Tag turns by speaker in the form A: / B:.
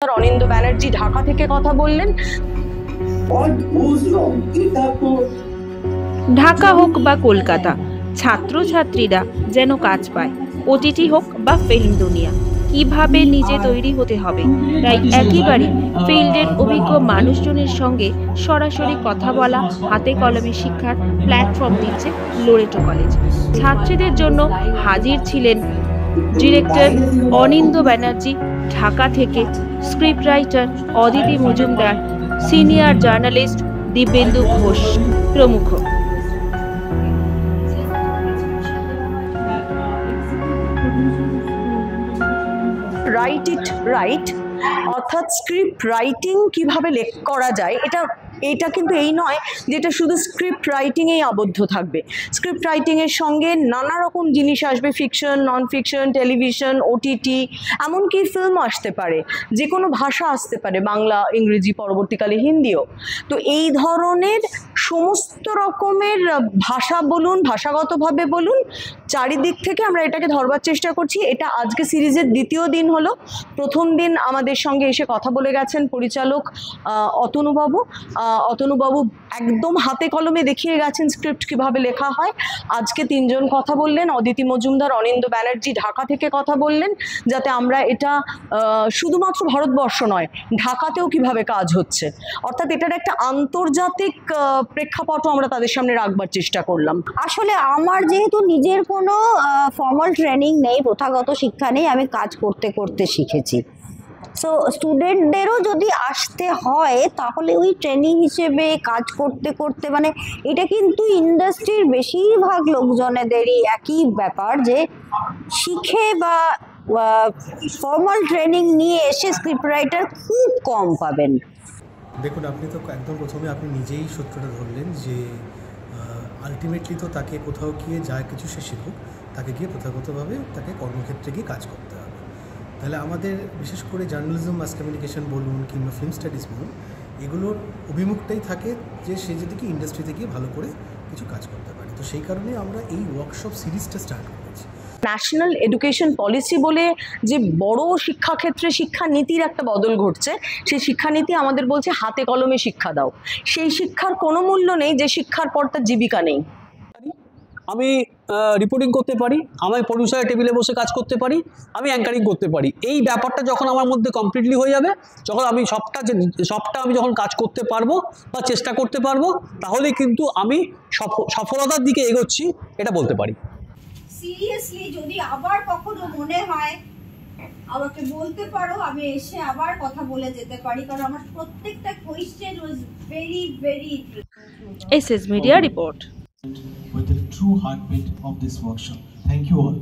A: অনিন্দ্য ব্যানার্জি ঢাকা থেকে কথা বললেন।
B: ঢাকা হোক বা কলকাতা, ছাত্রছাত্রীরা যেন কাজ পায়, ওটিটি হোক বা ফিল্ম দুনিয়া, কিভাবে নিজে তৈরি হতে হবে, তাই একেবারে ফিল্ডের অভিজ্ঞ মানুষজনের সঙ্গে সরাসরি কথা বলা, হাতে কলমে শিক্ষার প্ল্যাটফর্ম দিচ্ছে লোরেটো কলেজ। ছাত্রীদের জন্য হাজির ছিলেন ডিরেক্টর অনিন্দ্য ব্যানার্জি ঢাকা থেকে, script writer Aditi Majumdar, senior journalist Dibyendu Ghosh প্রমুখ।
A: রাইট ইট রাইট, অর্থাৎ স্ক্রিপ্ট রাইটিং কিভাবে করা যায়, এটা কিন্তু এই নয় যে এটা শুধু স্ক্রিপ্ট রাইটিংয়েই আবদ্ধ থাকবে। স্ক্রিপ্ট রাইটিংয়ের সঙ্গে নানা রকম জিনিস আসবে, fiction, non fiction, television, OTT, এমনকি ফিল্ম আসতে পারে, যে কোনো ভাষা আসতে পারে, বাংলা, ইংরেজি, পরবর্তীকালে হিন্দিও। তো এই ধরনের সমস্ত রকমের ভাষা বলুন, ভাষাগতভাবে বলুন, চারিদিক থেকে আমরা এটাকে ধরবার চেষ্টা করছি। এটা আজকে সিরিজের দ্বিতীয় দিন হলো। প্রথম দিন আমাদের সঙ্গে এসে কথা বলে গেছেন পরিচালক অতনুবাবু একদম হাতে কলমে দেখিয়ে গেছেন স্ক্রিপ্ট কিভাবে লেখা হয়। আজকে তিনজন কথা বললেন, অদিতি মজুমদার, অনিন্দ্য ব্যানার্জি ঢাকা থেকে কথা বললেন, যাতে আমরা এটা শুধুমাত্র ভারতবর্ষ নয়, ঢাকাতেও কিভাবে কাজ হচ্ছে, অর্থাৎ এটার একটা আন্তর্জাতিক প্রেক্ষাপটও আমরা তাদের সামনে রাখবার চেষ্টা করলাম।
C: আসলে আমার যেহেতু নিজের কোনো ফর্মাল ট্রেনিং নেই, প্রথাগত শিক্ষা নেই, আমি কাজ করতে করতে শিখেছি। সো স্টুডেন্টদেরও যদি আসতে হয় তাহলে ওই ট্রেনিং হিসেবে কাজ করতে করতে, মানে এটা কিন্তু ইন্ডাস্ট্রির বেশিরভাগ লোকজনেদেরই একই ব্যাপার, যে শিখে বা ফর্মাল ট্রেনিং নিয়ে এসে স্ক্রিপ্ট রাইটার খুব কম পাবেন।
D: দেখুন, আপনি তো একদম প্রথমে আপনি নিজেই সূত্রটা ধরলেন যে আলটিমেটলি তো তাকে কোথাও গিয়ে যা কিছু সে শিখুক, তাকে গিয়ে প্রথাগতভাবে তাকে কর্মক্ষেত্রে গিয়ে কাজ করতে হবে। তাহলে আমাদের বিশেষ করে জার্নালিজম, মাস কমিউনিকেশন বলুন কিংবা ফিল্ম স্টাডিজ বলুন, এগুলোর অভিমুখটাই থাকে যে সে যদি কি ইন্ডাস্ট্রিতে গিয়ে ভালো করে কিছু কাজ করতে পারে। তো সেই কারণে আমরা এই ওয়ার্কশপ সিরিজটা স্টার্ট করেছি।
A: ন্যাশনাল এডুকেশন পলিসি বলে যে বড় শিক্ষাক্ষেত্রে শিক্ষানীতির একটা বদল ঘটছে, সেই শিক্ষানীতি আমাদের বলছে হাতে কলমে শিক্ষা দাও। সেই শিক্ষার কোনো মূল্য নেই যে শিক্ষার পর তার জীবিকা নেই।
E: আমি রিপোর্টিং করতে পারি, আমি প্রডিউসারের টেবিলে বসে কাজ করতে পারি, আমি অ্যাঙ্কারিং করতে পারি। এই ব্যাপারটা যখন আমার মধ্যে কমপ্লিটলি হয়ে যাবে, যখন আমি সবটা আমি যখন কাজ করতে পারবো বা চেষ্টা করতে পারবো, তাহলেই কিন্তু আমি সফলতার দিকে এগোচ্ছি, এটা বলতে পারি।
F: সিরিয়াসলি যদি আবার কখনো মনে হয় আমাকে বলতে পারো, আমি এসে আবার কথা বলে যেতে পারি, কারণ আমার প্রত্যেকটা question was very very interesting.
B: SS media report.
G: With the true heartbeat of this workshop. Thank you all.